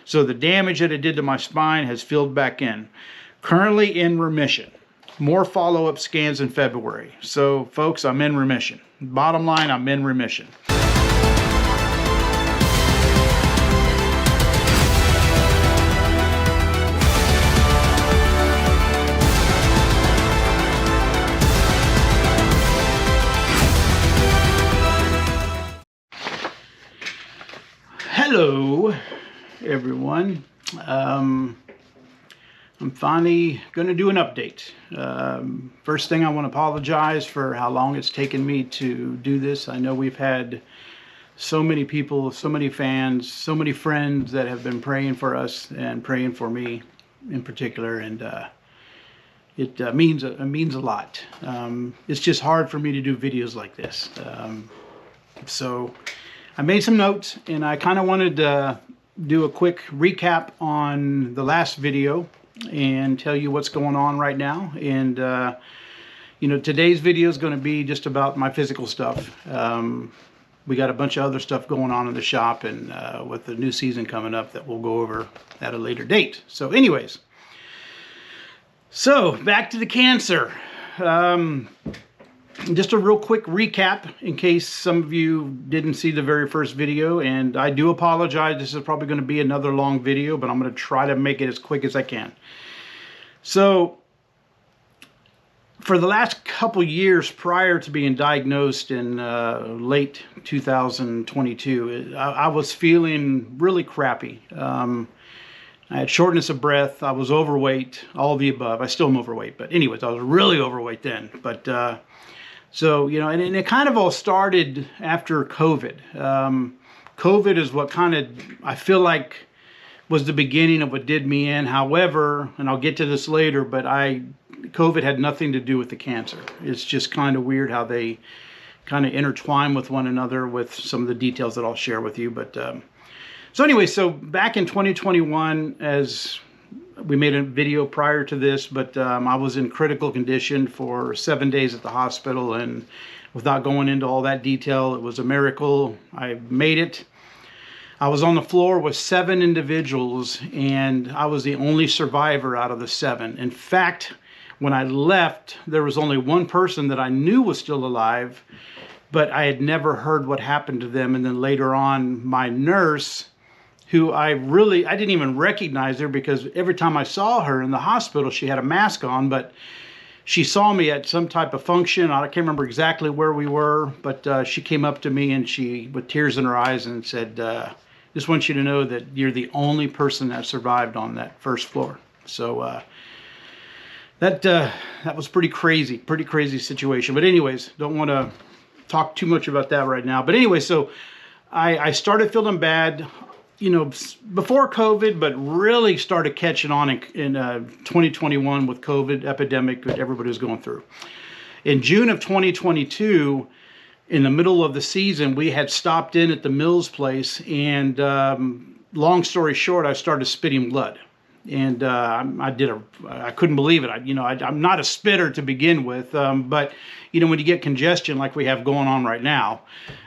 So the damage that it did to my spine has filled back in. Currently in remission. More follow-up scans in February. So folks, I'm in remission. Bottom line, I'm in remission. Hello, everyone. I'm finally going to do an update. First thing, I want to apologize for how long it's taken me to do this. I know we've had so many people, so many fans, so many friends that have been praying for us and praying for me in particular, and it means a lot. It's just hard for me to do videos like this. So I made some notes, and I kind of wanted to do a quick recap on the last video and tell you what's going on right now. And you know, today's video is going to be just about my physical stuff. We got a bunch of other stuff going on in the shop, and with the new season coming up that we'll go over at a later date. So anyways, so back to the cancer. Just a real quick recap in case some of you didn't see the very first video, and I do apologize. This is probably going to be another long video, but I'm going to try to make it as quick as I can. So for the last couple years prior to being diagnosed in late 2022, I was feeling really crappy. I had shortness of breath. I was overweight, all of the above. I still am overweight, but anyways, I was really overweight then. But so, you know, and it kind of all started after COVID. COVID is what kind of, I feel like, was the beginning of what did me in. However, and I'll get to this later, but COVID had nothing to do with the cancer. It's just kind of weird how they kind of intertwine with one another with some of the details that I'll share with you. But so anyway, so back in 2021, as we made a video prior to this, but I was in critical condition for 7 days at the hospital, and without going into all that detail, it was a miracle. I made it. I was on the floor with 7 individuals, and I was the only survivor out of the 7. In fact, when I left, there was only one person that I knew was still alive, but I had never heard what happened to them. And then later on, my nurse, who I didn't even recognize her, because every time I saw her in the hospital, she had a mask on, but she saw me at some type of function. I can't remember exactly where we were, but she came up to me, and she, with tears in her eyes, and said, just want you to know that you're the only person that survived on that first floor. So that was pretty crazy situation. But anyways, don't want to talk too much about that right now. But anyway, so I started feeling bad, you know, before COVID, but really started catching on in 2021 with COVID epidemic that everybody was going through. In June of 2022, in the middle of the season, we had stopped in at the Mills place, and long story short, I started spitting blood. And I couldn't believe it. I'm not a spitter to begin with, but you know, when you get congestion like we have going on right now,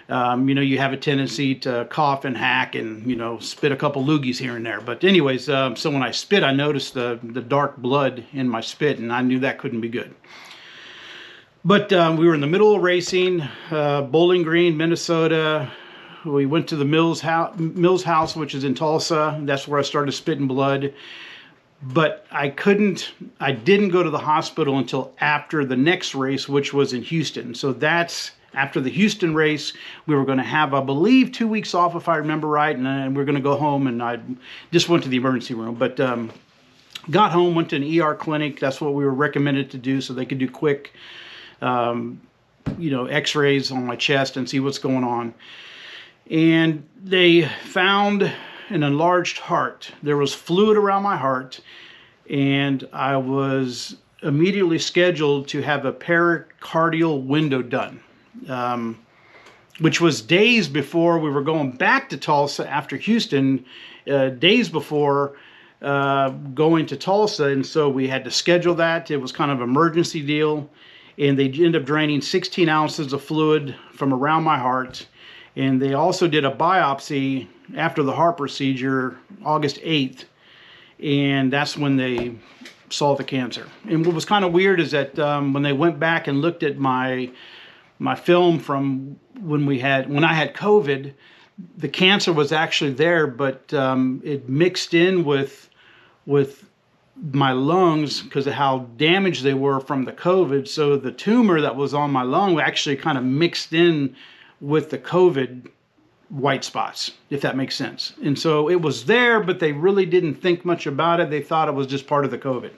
you know, you have a tendency to cough and hack and, you know, spit a couple loogies here and there. But anyways, so when I spit, I noticed the dark blood in my spit, and I knew that couldn't be good. But we were in the middle of racing, Bowling Green, Minnesota. We went to the Mills house, which is in Tulsa. That's where I started spitting blood. But I didn't go to the hospital until after the next race, which was in Houston. So that's after the Houston race. We were going to have, I believe, 2 weeks off, if I remember right. And we were going to go home, and I just went to the emergency room. But got home, went to an ER clinic. That's what we were recommended to do, so they could do quick, you know, x-rays on my chest and see what's going on. And they found an enlarged heart. There was fluid around my heart, and I was immediately scheduled to have a pericardial window done, which was days before we were going back to Tulsa after Houston, days before going to Tulsa. And so we had to schedule that. It was kind of an emergency deal, and they ended up draining 16 ounces of fluid from around my heart. And they also did a biopsy after the heart procedure, August 8th, and that's when they saw the cancer. And what was kind of weird is that when they went back and looked at my film from when I had COVID, the cancer was actually there, but it mixed in with my lungs because of how damaged they were from the COVID. So the tumor that was on my lung actually kind of mixed in with the COVID white spots, if that makes sense. And so it was there, but they really didn't think much about it. They thought it was just part of the COVID.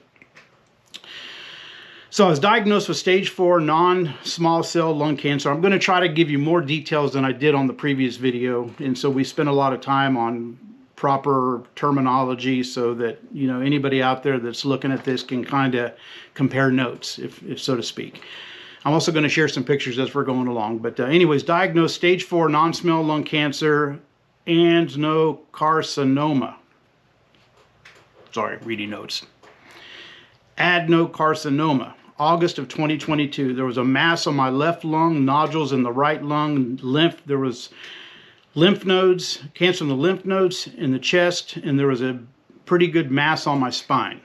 So I was diagnosed with stage 4 non-small cell lung cancer. I'm going to try to give you more details than I did on the previous video. And so we spent a lot of time on proper terminology so that, you know, anybody out there that's looking at this can kind of compare notes, if so to speak. I'm also going to share some pictures as we're going along. But anyways, diagnosed stage 4 non-small lung cancer and no carcinoma. Sorry, reading notes. Adenocarcinoma. August of 2022. There was a mass on my left lung, nodules in the right lung, there was lymph nodes, cancer in the lymph nodes in the chest, and there was a pretty good mass on my spine.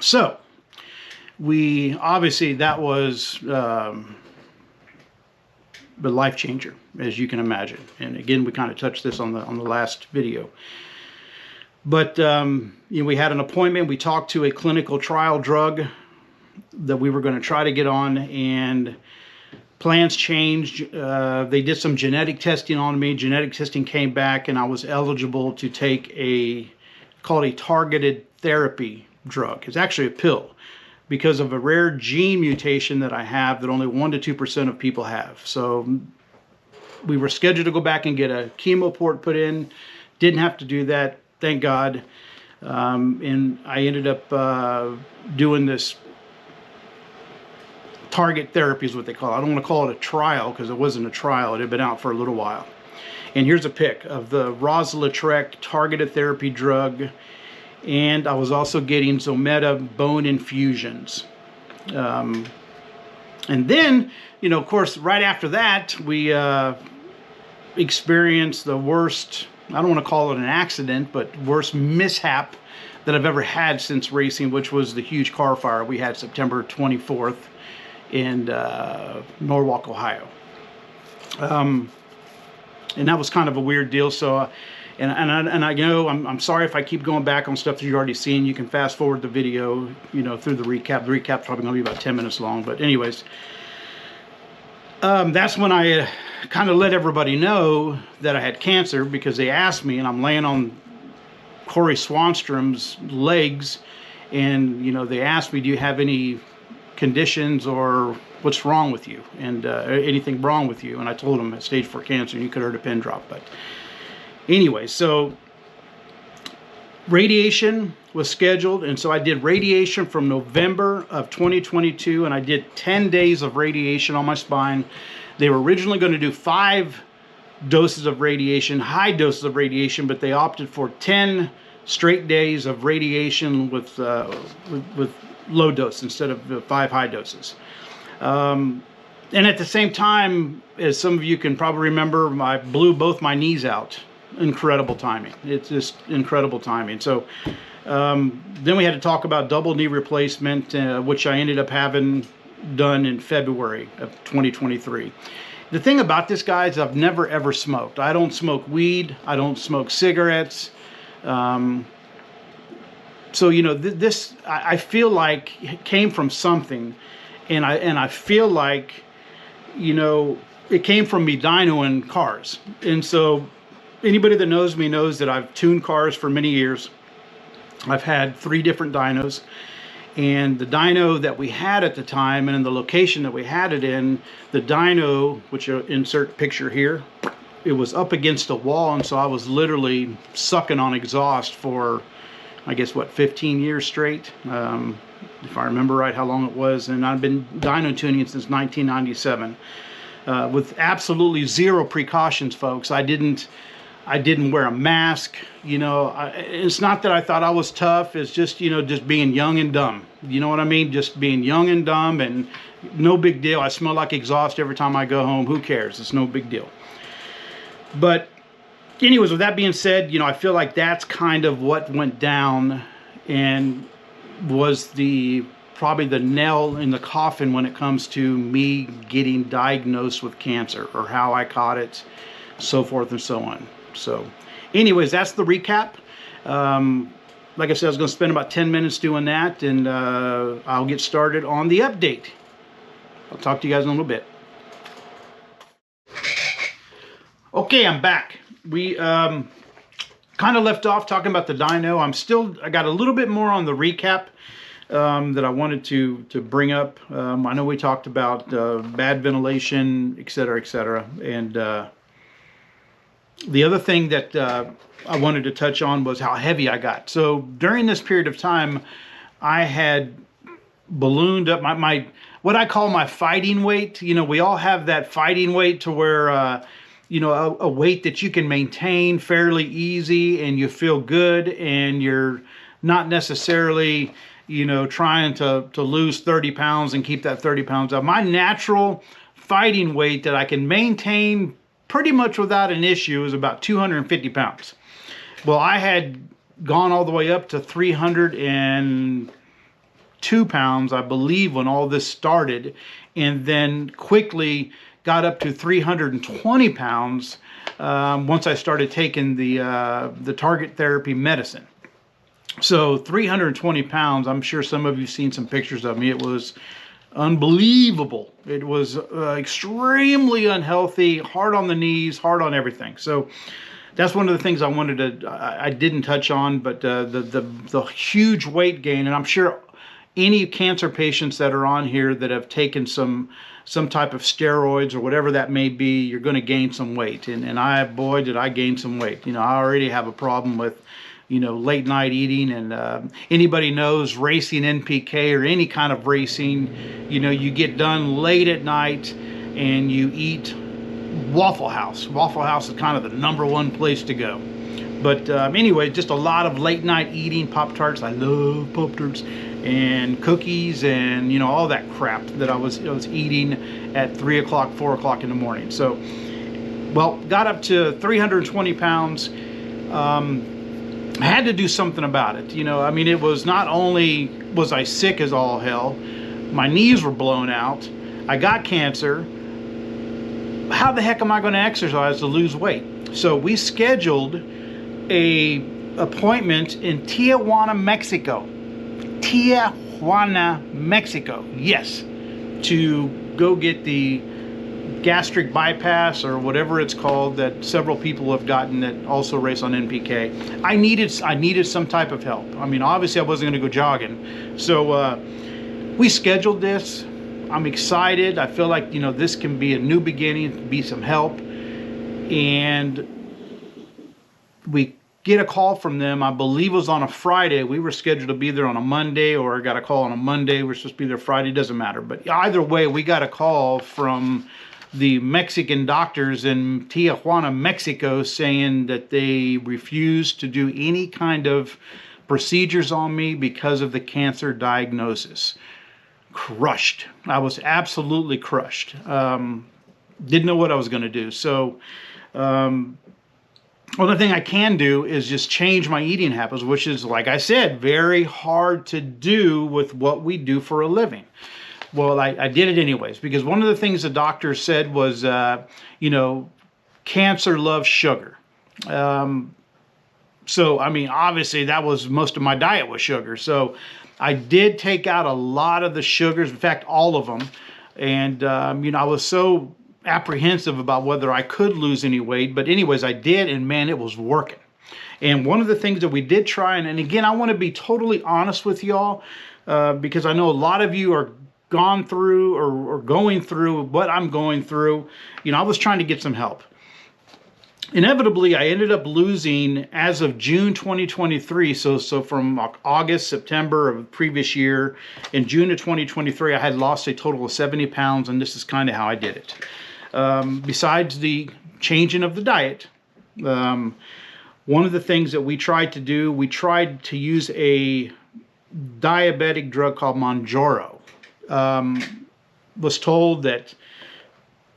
So, obviously that was the life changer, as you can imagine. And again, we kind of touched this on the last video. But you know, we had an appointment. We talked to a clinical trial drug that we were going to try to get on, and plans changed. They did some genetic testing on me. Genetic testing came back, and I was eligible to take called a targeted therapy drug. It's actually a pill because of a rare gene mutation that I have that only 1% to 2% of people have. So we were scheduled to go back and get a chemo port put in. Didn't have to do that, thank God. And I ended up doing this target therapy is what they call it. I don't want to call it a trial because it wasn't a trial. It had been out for a little while. And here's a pic of the Rozlytrek targeted therapy drug. And I was also getting Zometa bone infusions. And then, you know, of course, right after that, we experienced the worst, I don't want to call it an accident, but worst mishap that I've ever had since racing, which was the huge car fire we had September 24th. In Norwalk, Ohio. And that was kind of a weird deal. So, and I know I'm sorry if I keep going back on stuff that you've already seen. You can fast forward the video, you know, through the recap. The recap's probably going to be about 10 minutes long. But anyways, that's when I kind of let everybody know that I had cancer because they asked me, and I'm laying on Corey Swanstrom's legs, and you know, they asked me, "Do you have any conditions or what's wrong with you, and anything wrong with you?" And I told him stage 4 cancer, and you could have heard a pin drop. But anyway, so radiation was scheduled, and so I did radiation from November of 2022, and I did 10 days of radiation on my spine. They were originally going to do 5 doses of radiation, high doses of radiation, but they opted for 10 straight days of radiation with low dose instead of 5 high doses. And at the same time, as some of you can probably remember, I blew both my knees out. Incredible timing. It's just incredible timing. So then we had to talk about double knee replacement, which I ended up having done in February of 2023. The thing about this, guys, I've never ever smoked. I don't smoke weed. I don't smoke cigarettes. So, you know, this, I feel like it came from something, and I feel like, you know, it came from me dynoing cars. And so anybody that knows me knows that I've tuned cars for many years. I've had 3 different dynos, and the dyno that we had at the time and in the location that we had it in, the dyno, which you'll insert picture here, it was up against a wall, and so I was literally sucking on exhaust for, I guess, what, 15 years straight, if I remember right how long it was. And I've been dyno tuning since 1997 with absolutely zero precautions, folks. I didn't wear a mask. You know, it's not that I thought I was tough. It's just, you know, just being young and dumb. You know what I mean? Just being young and dumb, and no big deal. I smell like exhaust every time I go home. Who cares? It's no big deal. But anyways, with that being said, you know, I feel like that's kind of what went down and was probably the nail in the coffin when it comes to me getting diagnosed with cancer, or how I caught it, so forth and so on. So anyways, that's the recap. Like I said, I was going to spend about 10 minutes doing that, and I'll get started on the update. I'll talk to you guys in a little bit. Okay, I'm back. We kind of left off talking about the dyno. I got a little bit more on the recap that I wanted to bring up. I know we talked about bad ventilation, etc., etc. And the other thing that I wanted to touch on was how heavy I got. So during this period of time, I had ballooned up my what I call my fighting weight. You know, we all have that fighting weight to where you know, a weight that you can maintain fairly easy and you feel good, and you're not necessarily, you know, trying to lose 30 pounds and keep that 30 pounds up. My natural fighting weight that I can maintain pretty much without an issue is about 250 pounds. Well, I had gone all the way up to 302 pounds, I believe, when all this started, and then quickly got up to 320 pounds once I started taking the target therapy medicine. So 320 pounds, I'm sure some of you have seen some pictures of me. It was unbelievable. It was extremely unhealthy, hard on the knees, hard on everything. So that's one of the things I wanted to, I didn't touch on, but the huge weight gain, and I'm sure any cancer patients that are on here that have taken some type of steroids or whatever that may be, you're going to gain some weight. And boy, did I gain some weight. You know, I already have a problem with, you know, late night eating, and anybody knows racing NPK or any kind of racing, you know, you get done late at night and you eat Waffle House. Waffle House is kind of the #1 place to go. But anyway, just a lot of late night eating. Pop-Tarts, I love Pop-Tarts, and cookies, and you know, all that crap that I was eating at 3 o'clock, 4 o'clock in the morning. So, well, got up to 320 pounds. I had to do something about it. You know, I mean, it was not only was I sick as all hell, my knees were blown out, I got cancer. How the heck am I going to exercise to lose weight? So we scheduled a appointment in Tijuana, Mexico. Tijuana, Mexico. Yes, to go get the gastric bypass or whatever it's called that several people have gotten that also race on NPK. I needed some type of help. I mean, obviously I wasn't going to go jogging. So we scheduled this. I'm excited. I feel like, you know, this can be a new beginning, be some help. And we get a call from them. I believe it was on a Friday. We were scheduled to be there on a Monday, or I got a call on a Monday. We're supposed to be there Friday. Doesn't matter. But either way, we got a call from the Mexican doctors in Tijuana, Mexico, saying that they refused to do any kind of procedures on me because of the cancer diagnosis. Crushed. I was absolutely crushed. Didn't know what I was going to do. So only thing I can do is just change my eating habits, which is, like I said, very hard to do with what we do for a living. Well, I did it anyways, because one of the things the doctor said was, you know, cancer loves sugar. So, I mean, obviously that was most of my diet was sugar. So I did take out a lot of the sugars, in fact, all of them. And, you know, I was so apprehensive about whether I could lose any weight. But anyways, I did, and man, it was working. And one of the things that we did try, and again, I want to be totally honest with y'all, because I know a lot of you are gone through or going through what I'm going through. You know, I was trying to get some help. Inevitably, I ended up losing, as of June 2023, so from August, September of the previous year, in June of 2023, I had lost a total of 70 pounds, and this is kind of how I did it. Besides the changing of the diet, one of the things that we tried to do, we tried to use a diabetic drug called Mounjaro. Was told that,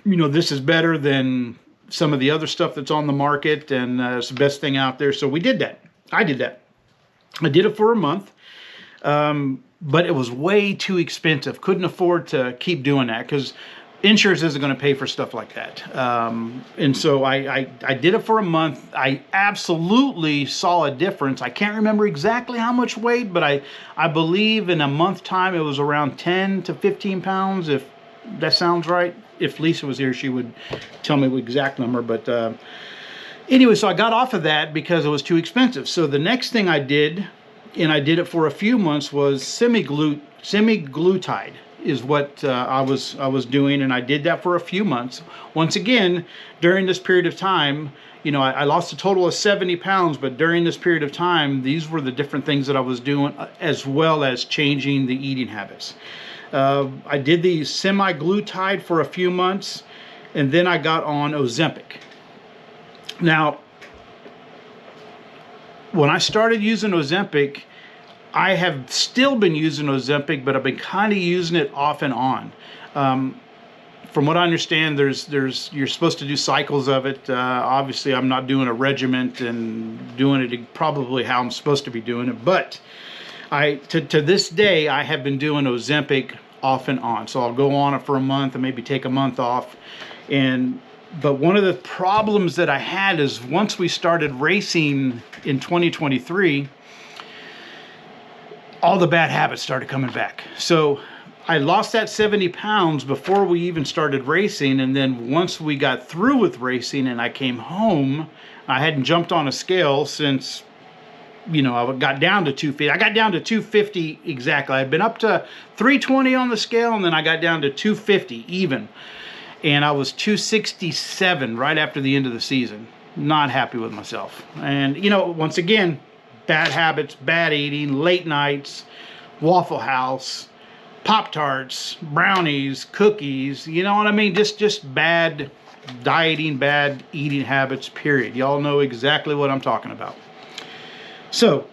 you know, this is better than some of the other stuff that's on the market, and it's the best thing out there. So we did that. I did that. I did it for a month, but it was way too expensive. Couldn't afford to keep doing that because insurance isn't going to pay for stuff like that. And so I did it for a month. I absolutely saw a difference. I can't remember exactly how much weight, but I believe in a month time it was around 10 to 15 pounds, if that sounds right. If Lisa was here, she would tell me the exact number. But anyway, so I got off of that because it was too expensive. So the next thing I did, and I did it for a few months, was semaglutide is what I was doing, and I did that for a few months. Once again, during this period of time, you know, I lost a total of 70 pounds, but during this period of time, these were the different things that I was doing, as well as changing the eating habits. I did the semaglutide for a few months, and then I got on Ozempic. Now, when I started using Ozempic, I have still been using Ozempic, but I've been kind of using it off and on. From what I understand, you're supposed to do cycles of it. Obviously, I'm not doing a regiment and doing it probably how I'm supposed to be doing it, but to this day, I have been doing Ozempic off and on. So I'll go on it for a month and maybe take a month off. But one of the problems that I had is once we started racing in 2023, all the bad habits started coming back. So I lost that 70 pounds before we even started racing. And then once we got through with racing and I came home, I hadn't jumped on a scale since, you know, I got down to 250. I got down to 250 exactly. I'd been up to 320 on the scale, and then I got down to 250 even. And I was 267 right after the end of the season. Not happy with myself. And, you know, once again, bad habits, bad eating, late nights, Waffle House, Pop-Tarts, brownies, cookies, you know what I mean? Just bad dieting, bad eating habits, period. Y'all know exactly what I'm talking about. So,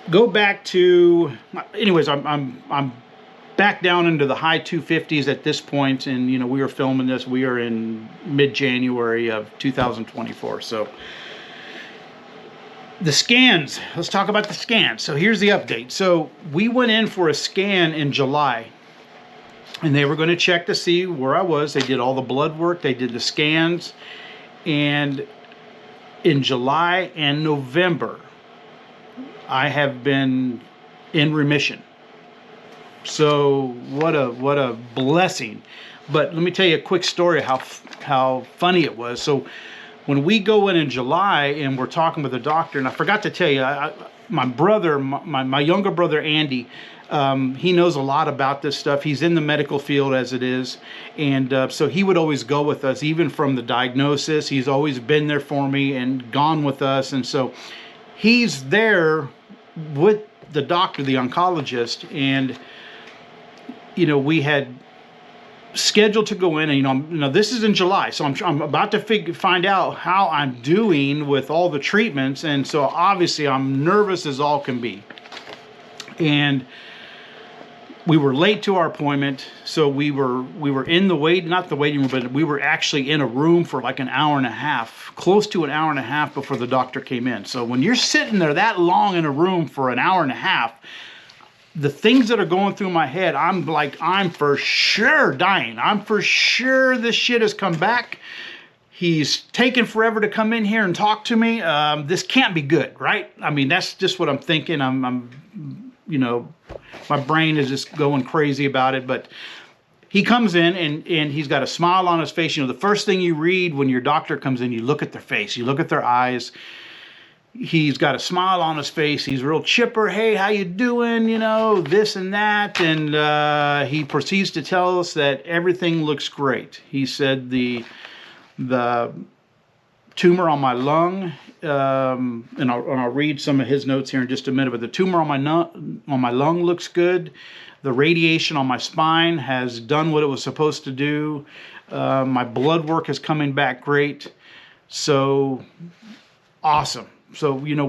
go back to, anyways, I'm back down into the high 250s at this point, and, you know, we were filming this, we are in mid-January of 2024, so. The scans, let's talk about the scans. So here's the update. So we went in for a scan in July, and they were going to check to see where I was. They did all the blood work, they did the scans, and in July and November, I have been in remission. So what a blessing. But let me tell you a quick story how funny it was. So when we go in July and we're talking with the doctor, and I forgot to tell you, my brother, my younger brother Andy, he knows a lot about this stuff. He's in the medical field as it is, and so he would always go with us, even from the diagnosis. He's always been there for me and gone with us, and so he's there with the doctor, the oncologist, and you know, we had scheduled to go in, and you know this is in July, so I'm about to find out how I'm doing with all the treatments, and so obviously I'm nervous as all can be. And we were late to our appointment, so we were in the not the waiting room, but we were actually in a room for like an hour and a half, close to an hour and a half before the doctor came in. So when you're sitting there that long in a room for an hour and a half, the things that are going through my head, I'm like, I'm for sure dying. I'm for sure this shit has come back. He's taken forever to come in here and talk to me. This can't be good, right? I mean, that's just what I'm thinking. I'm you know, my brain is just going crazy about it. But he comes in and he's got a smile on his face. You know, the first thing you read when your doctor comes in, you look at their face, you look at their eyes. He's got a smile on his face. He's real chipper. Hey, how you doing? You know, this and that. And he proceeds to tell us that everything looks great. He said the tumor on my lung, and I'll read some of his notes here in just a minute, but the tumor on my lung looks good. The radiation on my spine has done what it was supposed to do. My blood work is coming back great. So, awesome. So, you know,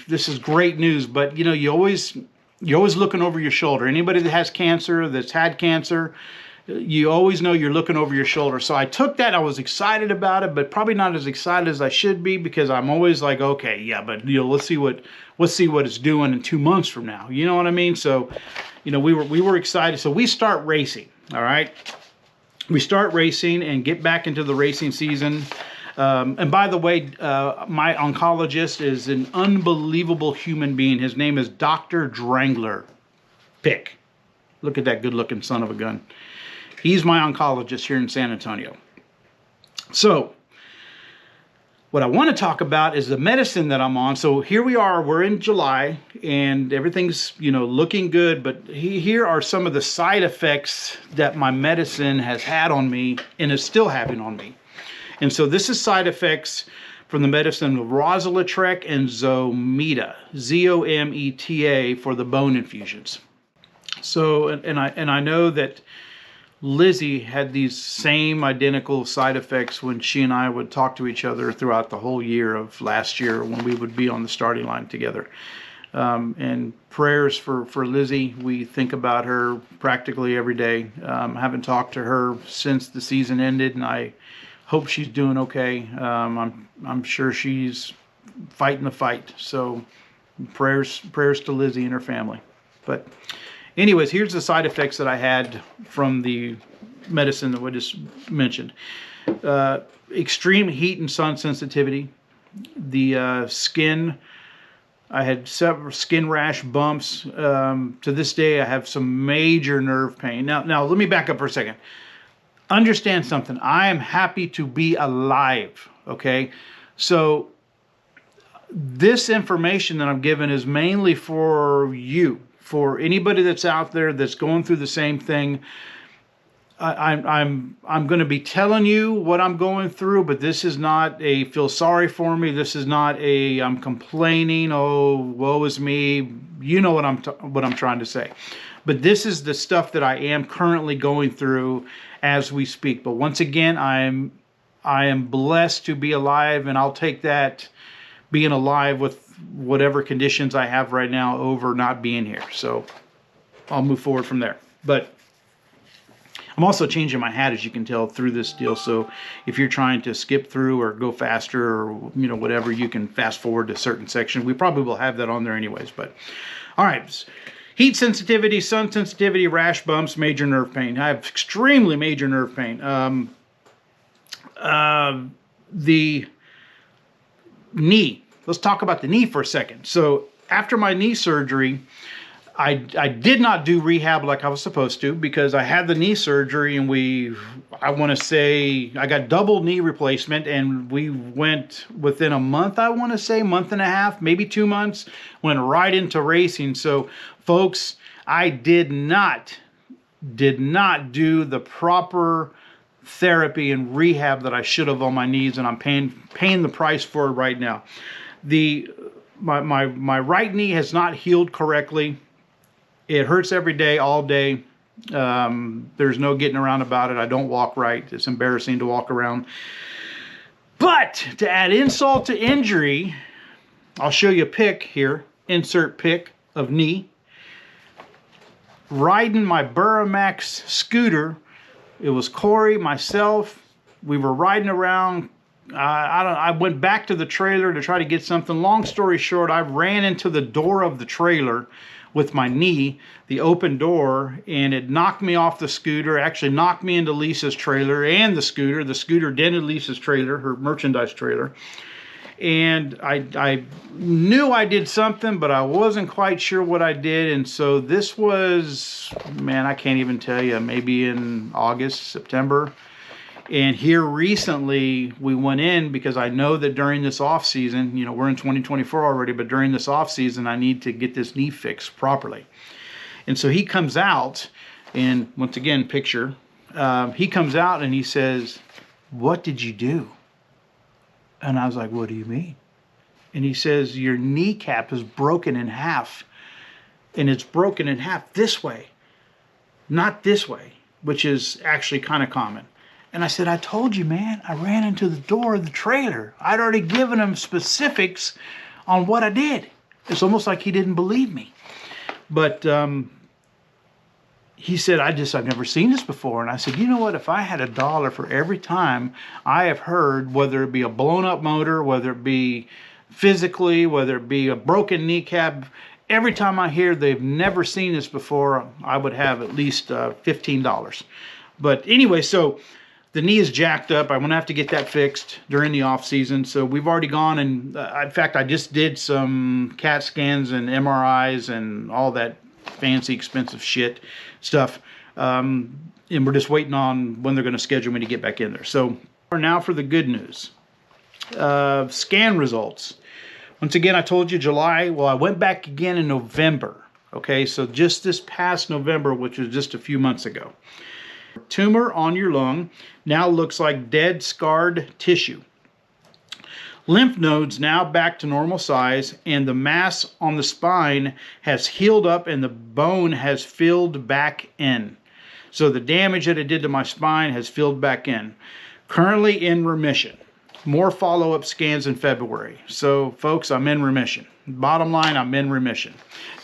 this is great news, but, you know, you're always looking over your shoulder. Anybody that has cancer, that's had cancer, you always know you're looking over your shoulder. So I took that. I was excited about it, but probably not as excited as I should be, because I'm always like, okay, yeah, but let's see what it's doing in 2 months from now. You know what I mean? So, we were excited. So we start racing. All right, we start racing and get back into the racing season. And by the way, my oncologist is an unbelievable human being. His name is Dr. Drangler Pick. Look at that good-looking son of a gun. He's my oncologist here in San Antonio. So, what I want to talk about is the medicine that I'm on. So here we are, we're in July, and everything's, looking good, but here are some of the side effects that my medicine has had on me and is still having on me. And so this is side effects from the medicine of Rozalitrek and Zometa, Zometa, for the bone infusions. So, and I know that Lizzie had these same identical side effects when she and I would talk to each other throughout the whole year of last year when we would be on the starting line together. And prayers for Lizzie. We think about her practically every day. I haven't talked to her since the season ended, and I hope she's doing okay. I'm sure she's fighting the fight. So prayers to Lizzie and her family. But anyways, here's the side effects that I had from the medicine that we just mentioned. Extreme heat and sun sensitivity. The skin, I had several skin rash, bumps. To this day, I have some major nerve pain. Now let me back up for a second. Understand something. I am happy to be alive, okay? So this information that I'm giving is mainly for you. For anybody that's out there that's going through the same thing. I'm going to be telling you what I'm going through, but this is not a feel sorry for me. This is not a I'm complaining. Oh, woe is me. You know what I'm trying to say. But this is the stuff that I am currently going through as we speak. But once again, I am blessed to be alive, and I'll take that being alive with whatever conditions I have right now over not being here. So I'll move forward from there. But I'm also changing my hat, as you can tell, through this deal. So if you're trying to skip through or go faster or whatever, you can fast forward to certain sections. We probably will have that on there anyways. But all right, heat sensitivity, sun sensitivity, rash, bumps, major nerve pain. I have extremely major nerve pain. The knee. Let's talk about the knee for a second. So after my knee surgery, I did not do rehab like I was supposed to, because I had the knee surgery and I want to say I got double knee replacement, and we went within a month, I want to say, month and a half, maybe 2 months, went right into racing. So folks, I did not do the proper therapy and rehab that I should have on my knees, and I'm paying the price for it right now. My right knee has not healed correctly. It hurts every day, all day. There's no getting around about it. I don't walk right. It's embarrassing to walk around. But to add insult to injury, I'll show you a pic here. Insert pic of knee. Riding my Buramax scooter. It was Corey, myself. We were riding around. I went back to the trailer to try to get something. Long story short, I ran into the door of the trailer with my knee, the open door, and it knocked me off the scooter. Actually knocked me into Lisa's trailer and the scooter. The scooter dented Lisa's trailer, her merchandise trailer. And I knew I did something, but I wasn't quite sure what I did. And so this was, man, I can't even tell you, maybe in August, September. And here recently we went in, because I know that during this off season, we're in 2024 already, but during this off season, I need to get this knee fixed properly. And so he comes out, and once again, picture, he comes out and he says, "What did you do?" And I was like, "What do you mean?" And he says, "Your kneecap is broken in half, and it's broken in half this way, not this way," which is actually kind of common. And I said, "I told you, man, I ran into the door of the trailer. I'd already given him specifics on what I did." It's almost like he didn't believe me. But he said, I've never seen this before. And I said, you know what, if I had $1 for every time I have heard, whether it be a blown up motor, whether it be physically, whether it be a broken kneecap, every time I hear they've never seen this before, I would have at least $15. But anyway, so the knee is jacked up. I'm going to have to get that fixed during the off season. So we've already gone and in fact, I just did some CAT scans and MRIs and all that fancy expensive stuff. And we're just waiting on when they're going to schedule me to get back in there. So now for the good news. Scan results. Once again, I told you July. Well, I went back again in November. Okay, so just this past November, which was just a few months ago. Tumor on your lung now looks like dead, scarred tissue. Lymph nodes now back to normal size, and the mass on the spine has healed up and the bone has filled back in. So the damage that it did to my spine has filled back in. Currently in remission. More follow-up scans in February. So folks, I'm in remission. Bottom line, I'm in remission.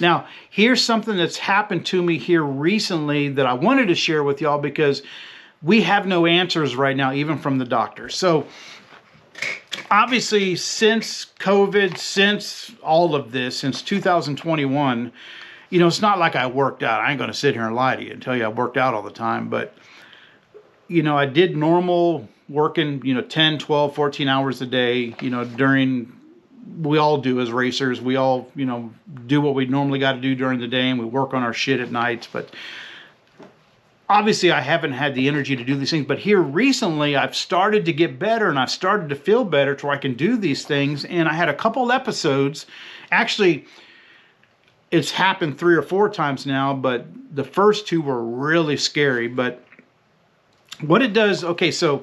Now, here's something that's happened to me here recently that I wanted to share with y'all because we have no answers right now, even from the doctor. So obviously, since COVID, since all of this, since 2021, you know, it's not like I worked out. I ain't going to sit here and lie to you and tell you I worked out all the time. But, you know, I did normal working, you know, 10, 12, 14 hours a day, you know, we all do as racers. We all, you know, do what we normally got to do during the day, and we work on our shit at nights. But obviously, I haven't had the energy to do these things. But here recently, I've started to get better, and I've started to feel better to where I can do these things. And I had a couple episodes. Actually, it's happened 3 or 4 times now, but the first 2 were really scary. But what it does, okay, so,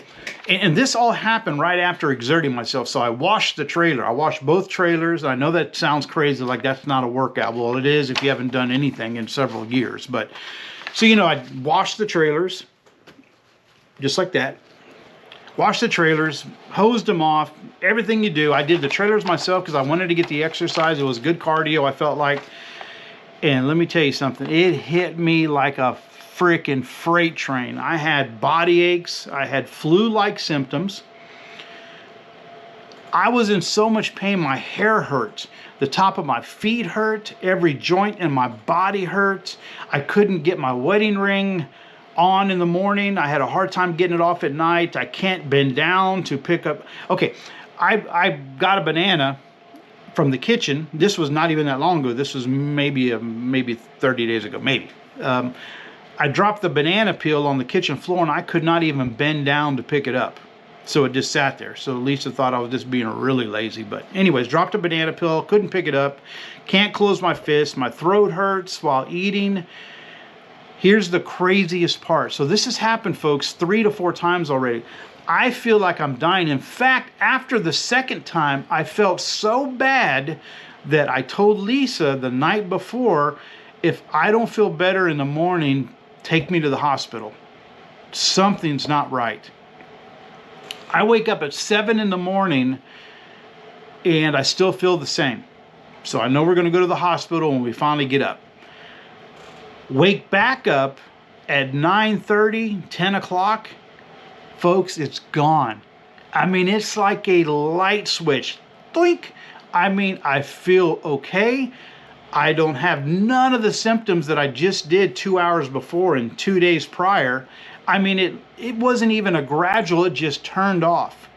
and this all happened right after exerting myself. So I washed the trailer. I washed both trailers. I know that sounds crazy, like that's not a workout. Well, it is if you haven't done anything in several years. But, so, you know, I washed the trailers, just like that. Washed the trailers, hosed them off, everything you do. I did the trailers myself because I wanted to get the exercise. It was good cardio, I felt like. And let me tell you something. It hit me like a freaking freight train. I had body aches. I had flu-like symptoms. I was in so much pain. My hair hurt. The top of my feet hurt. Every joint in my body hurt. I couldn't get my wedding ring on in the morning. I had a hard time getting it off at night. I can't bend down to pick up. Okay, I got a banana from the kitchen. This was not even that long ago. This was maybe 30 days ago, maybe. I dropped the banana peel on the kitchen floor, and I could not even bend down to pick it up. So it just sat there. So Lisa thought I was just being really lazy. But anyways, dropped a banana peel, couldn't pick it up, can't close my fist, my throat hurts while eating. Here's the craziest part. So this has happened, folks, 3 to 4 times already. I feel like I'm dying. In fact, after the second time, I felt so bad that I told Lisa the night before, if I don't feel better in the morning, take me to the hospital. Something's not right. I wake up at 7 in the morning and I still feel the same. So I know we're going to go to the hospital when we finally get up. Wake back up at 9:30, 10 o'clock. Folks, it's gone. I mean, it's like a light switch. Doink! I mean, I feel okay. I don't have none of the symptoms that I just did 2 hours before and 2 days prior. I mean, it wasn't even a gradual, it just turned off,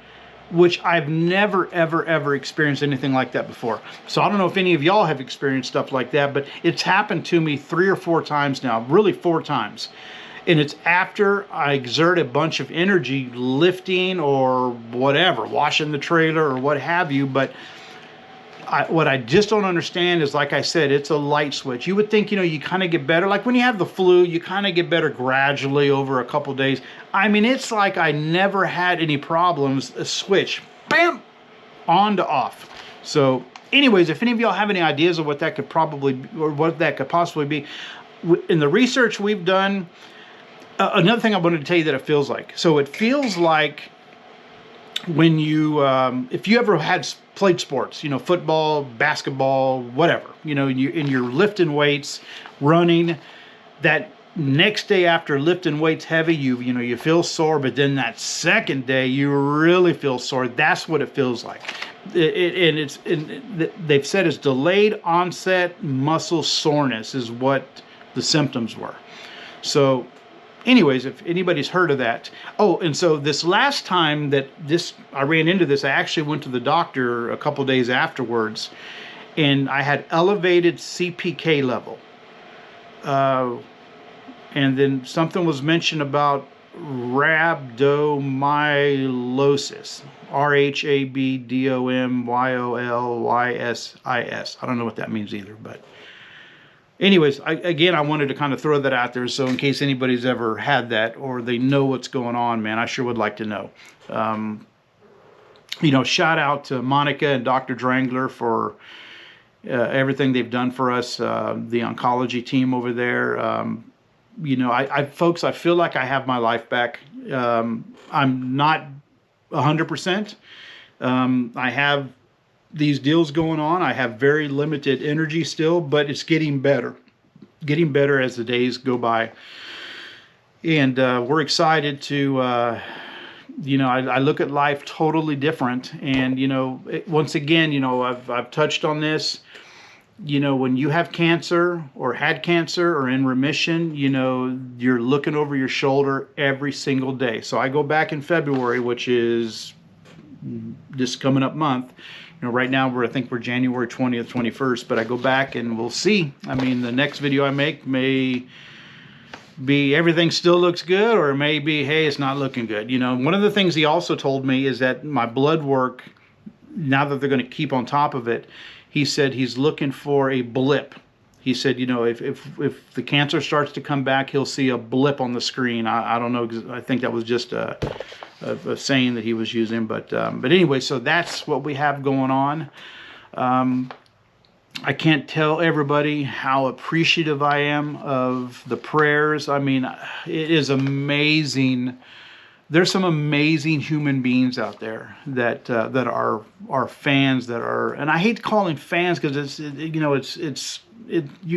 which I've never, ever experienced anything like that before. So I don't know if any of y'all have experienced stuff like that, but it's happened to me 3 or 4 times now, really 4 times. And it's after I exert a bunch of energy lifting or whatever, washing the trailer or what have you, but what I just don't understand is, like I said, it's a light switch. You would think, you know, you kind of get better. Like when you have the flu, you kind of get better gradually over a couple days. I mean, it's like I never had any problems. A switch, bam, on to off. So anyways, if any of y'all have any ideas of what that could probably, or what that could possibly be, in the research we've done, another thing I wanted to tell you that it feels like. So it feels like when you, if you ever had played sports, you know, football, basketball, whatever, you know, and you're lifting weights, running, that next day after lifting weights heavy, you feel sore, but then that second day you really feel sore. That's what it feels like. They've said it's delayed onset muscle soreness is what the symptoms were. So anyways, if anybody's heard of that. Oh, and so this last time that I ran into this, I actually went to the doctor a couple days afterwards, and I had elevated CPK level. And then something was mentioned about rhabdomyolysis. RHABDOMYOLYSIS. I don't know what that means either, but anyways, I wanted to kind of throw that out there, so in case anybody's ever had that or they know what's going on, man, I sure would like to know. Shout out to Monica and Dr. Drangler for everything they've done for us, the oncology team over there. Folks, I feel like I have my life back. I'm not 100%. I have these deals going on. I have very limited energy still, but it's getting better as the days go by. And we're excited to, I look at life totally different. And, once again, I've touched on this. When you have cancer or had cancer or in remission, you're looking over your shoulder every single day. So I go back in February, which is this coming up month. Right now I think we're January 20th, 21st, but I go back and we'll see. I mean, the next video I make may be everything still looks good, or it may be, hey, it's not looking good. One of the things he also told me is that my blood work, now that they're going to keep on top of it, he said he's looking for a blip. He said, if the cancer starts to come back, he'll see a blip on the screen. I don't know. I think that was just a saying that he was using. But anyway, so that's what we have going on. I can't tell everybody how appreciative I am of the prayers. I mean, it is amazing. There's some amazing human beings out there that are fans, and I hate calling fans because you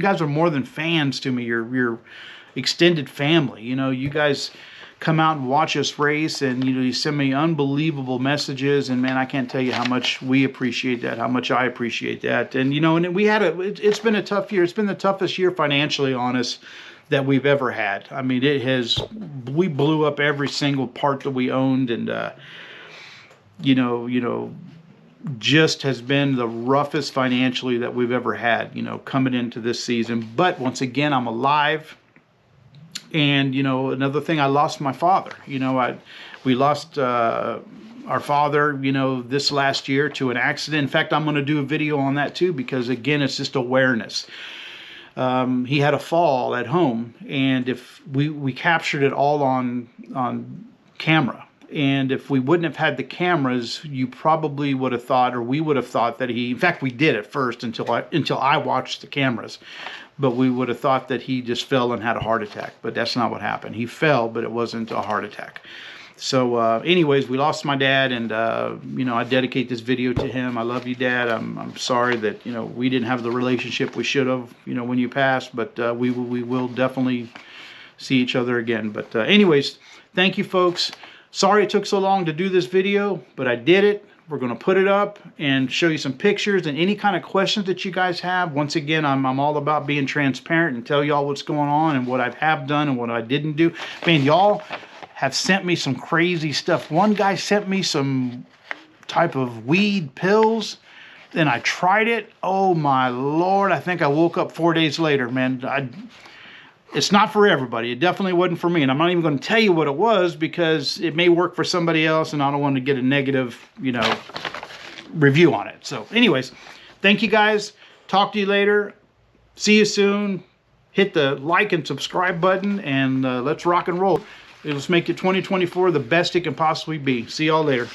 guys are more than fans to me. You're extended family. You guys come out and watch us race, and you send me unbelievable messages, and man, I can't tell you how much we appreciate that, how much I appreciate that. And and it's been a tough year. It's been the toughest year financially on us that we've ever had. I mean, we blew up every single part that we owned, and just has been the roughest financially that we've ever had, coming into this season. But once again, I'm alive. And another thing, I lost my father. We lost our father, this last year to an accident. In fact, I'm going to do a video on that too, because again, it's just awareness. He had a fall at home, and if we captured it all on camera, and if we wouldn't have had the cameras, you probably would have thought, or we would have thought that in fact we did at first until I watched the cameras, but we would have thought that he just fell and had a heart attack. But that's not what happened. He fell, but it wasn't a heart attack. So anyways, we lost my dad, and I dedicate this video to him. I love you, Dad. I'm sorry that we didn't have the relationship we should have when you passed, but we will definitely see each other again. But anyways, thank you, folks. Sorry it took so long to do this video, but I did it. We're going to put it up and show you some pictures and any kind of questions that you guys have. Once again, I'm all about being transparent and tell y'all what's going on and what I have done and what I didn't do. Man, y'all have sent me some crazy stuff. One guy sent me some type of weed pills, and I tried it. Oh my Lord, I think I woke up 4 days later, man. It's not for everybody. It definitely wasn't for me, and I'm not even going to tell you what it was because it may work for somebody else, and I don't want to get a negative, review on it. So anyways, thank you guys. Talk to you later. See you soon. Hit the like and subscribe button, and let's rock and roll. Let's make it 2024 the best it can possibly be. See y'all later.